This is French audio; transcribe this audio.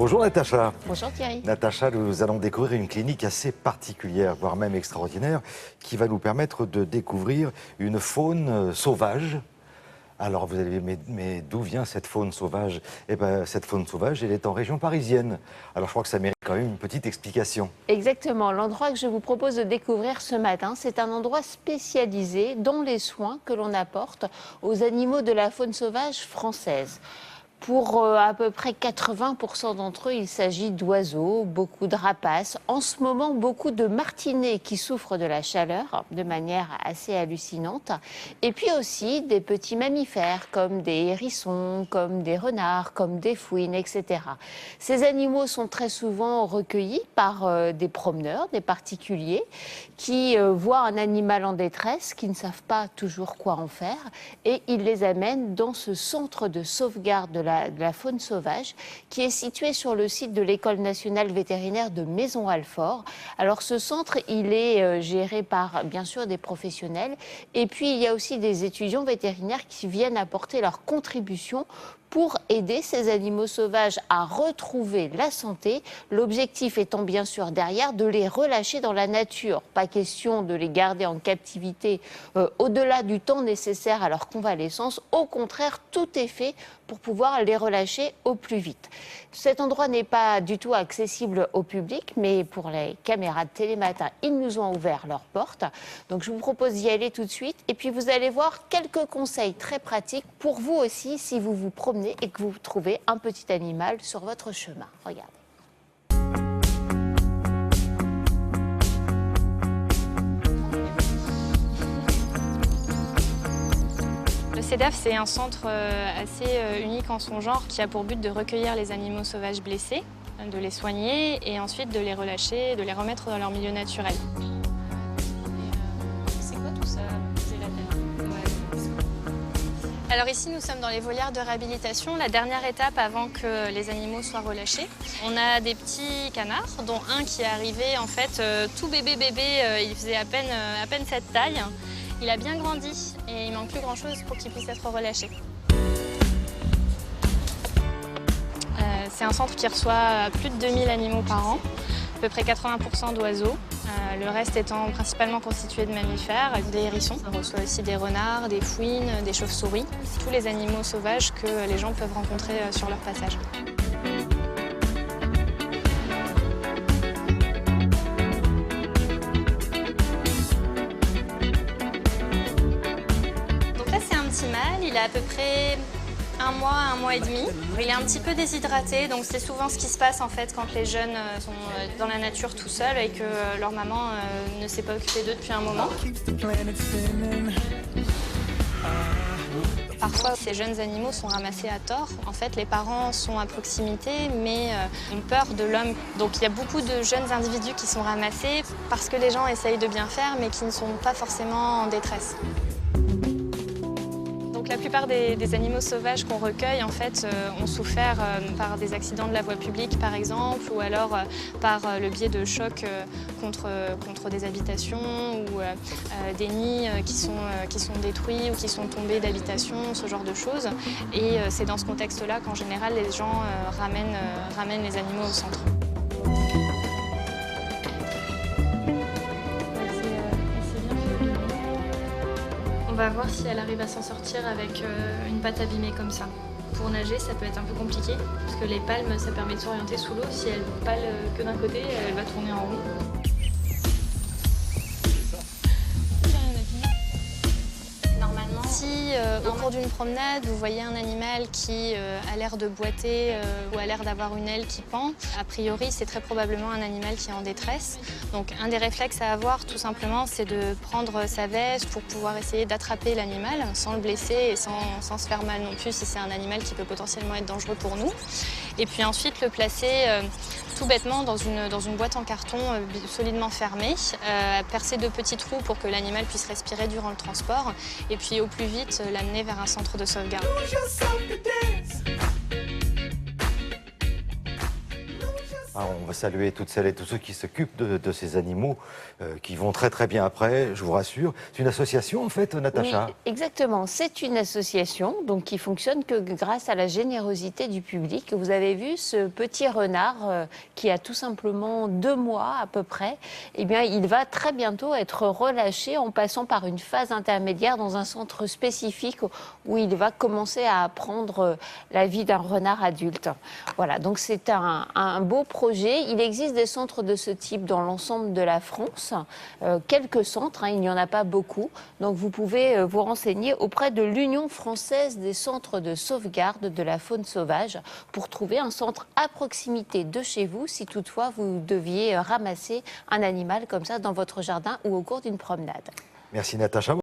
Bonjour Natacha. Bonjour Thierry. Natacha, nous allons découvrir une clinique assez particulière, voire même extraordinaire, qui va nous permettre de découvrir une faune sauvage. Alors vous allez dire, mais d'où vient cette faune sauvage? Eh bien, cette faune sauvage, elle est en région parisienne. Alors je crois que ça mérite quand même une petite explication. Exactement. L'endroit que je vous propose de découvrir ce matin, c'est un endroit spécialisé dans les soins que l'on apporte aux animaux de la faune sauvage française. Pour à peu près 80% d'entre eux, il s'agit d'oiseaux, beaucoup de rapaces. En ce moment, beaucoup de martinets qui souffrent de la chaleur de manière assez hallucinante. Et puis aussi des petits mammifères comme des hérissons, comme des renards, comme des fouines, etc. Ces animaux sont très souvent recueillis par des promeneurs, des particuliers qui voient un animal en détresse, qui ne savent pas toujours quoi en faire. Et ils les amènent dans ce centre de sauvegarde de la faune sauvage qui est situé sur le site de l'École nationale vétérinaire de Maisons-Alfort. Alors ce centre, il est géré par bien sûr des professionnels et puis il y a aussi des étudiants vétérinaires qui viennent apporter leur contribution pour aider ces animaux sauvages à retrouver la santé. L'objectif étant bien sûr derrière de les relâcher dans la nature. Pas question de les garder en captivité au-delà du temps nécessaire à leur convalescence. Au contraire, tout est fait pour pouvoir les relâcher au plus vite. Cet endroit n'est pas du tout accessible au public, mais pour les caméras de Télématin, ils nous ont ouvert leurs portes. Donc je vous propose d'y aller tout de suite. Et puis vous allez voir quelques conseils très pratiques pour vous aussi si vous vous promenez et que vous trouvez un petit animal sur votre chemin. Regardez. Le CEDAF, c'est un centre assez unique en son genre qui a pour but de recueillir les animaux sauvages blessés, de les soigner et ensuite de les relâcher, de les remettre dans leur milieu naturel. C'est quoi tout ça, bouger la terre? Alors ici, nous sommes dans les volières de réhabilitation, la dernière étape avant que les animaux soient relâchés. On a des petits canards, dont un qui est arrivé en fait tout bébé, il faisait à peine cette taille. Il a bien grandi et il manque plus grand chose pour qu'il puisse être relâché. C'est un centre qui reçoit plus de 2000 animaux par an, à peu près 80% d'oiseaux, le reste étant principalement constitué de mammifères, des hérissons. On reçoit aussi des renards, des fouines, des chauves-souris, tous les animaux sauvages que les gens peuvent rencontrer sur leur passage. Il a à peu près un mois et demi. Il est un petit peu déshydraté, donc c'est souvent ce qui se passe en fait quand les jeunes sont dans la nature tout seuls et que leur maman ne s'est pas occupée d'eux depuis un moment. Parfois, ces jeunes animaux sont ramassés à tort. En fait, les parents sont à proximité, mais ont peur de l'homme. Donc il y a beaucoup de jeunes individus qui sont ramassés parce que les gens essayent de bien faire, mais qui ne sont pas forcément en détresse. La plupart des animaux sauvages qu'on recueille en fait, ont souffert par des accidents de la voie publique par exemple, ou alors par le biais de chocs contre des habitations ou des nids qui sont détruits ou qui sont tombés d'habitations, ce genre de choses. Et c'est dans ce contexte-là qu'en général les gens ramènent les animaux au centre. On va voir si elle arrive à s'en sortir avec une patte abîmée comme ça. Pour nager, ça peut être un peu compliqué, parce que les palmes, ça permet de s'orienter sous l'eau. Si elle pale que d'un côté, elle va tourner en rond. Normalement, si au cours d'une promenade, vous voyez un animal qui a l'air de boiter ou a l'air d'avoir une aile qui pend, a priori, c'est très probablement un animal qui est en détresse. Donc un des réflexes à avoir, tout simplement, c'est de prendre sa veste pour pouvoir essayer d'attraper l'animal sans le blesser et sans se faire mal non plus si c'est un animal qui peut potentiellement être dangereux pour nous. Et puis ensuite le placer tout bêtement dans une boîte en carton solidement fermée, percer de petits trous pour que l'animal puisse respirer durant le transport et puis au plus vite l'amener vers un centre de sauvegarde. Alors, on va saluer toutes celles et tous ceux qui s'occupent de ces animaux, qui vont très très bien après, je vous rassure. C'est une association en fait, Natacha? Oui, exactement. C'est une association donc, qui fonctionne que grâce à la générosité du public. Vous avez vu ce petit renard qui a tout simplement 2 mois à peu près. Eh bien, il va très bientôt être relâché en passant par une phase intermédiaire dans un centre spécifique où il va commencer à apprendre la vie d'un renard adulte. Voilà, donc c'est un beau projet. Il existe des centres de ce type dans l'ensemble de la France, quelques centres, hein, il n'y en a pas beaucoup. Donc vous pouvez vous renseigner auprès de l'Union française des centres de sauvegarde de la faune sauvage pour trouver un centre à proximité de chez vous si toutefois vous deviez ramasser un animal comme ça dans votre jardin ou au cours d'une promenade. Merci Natacha.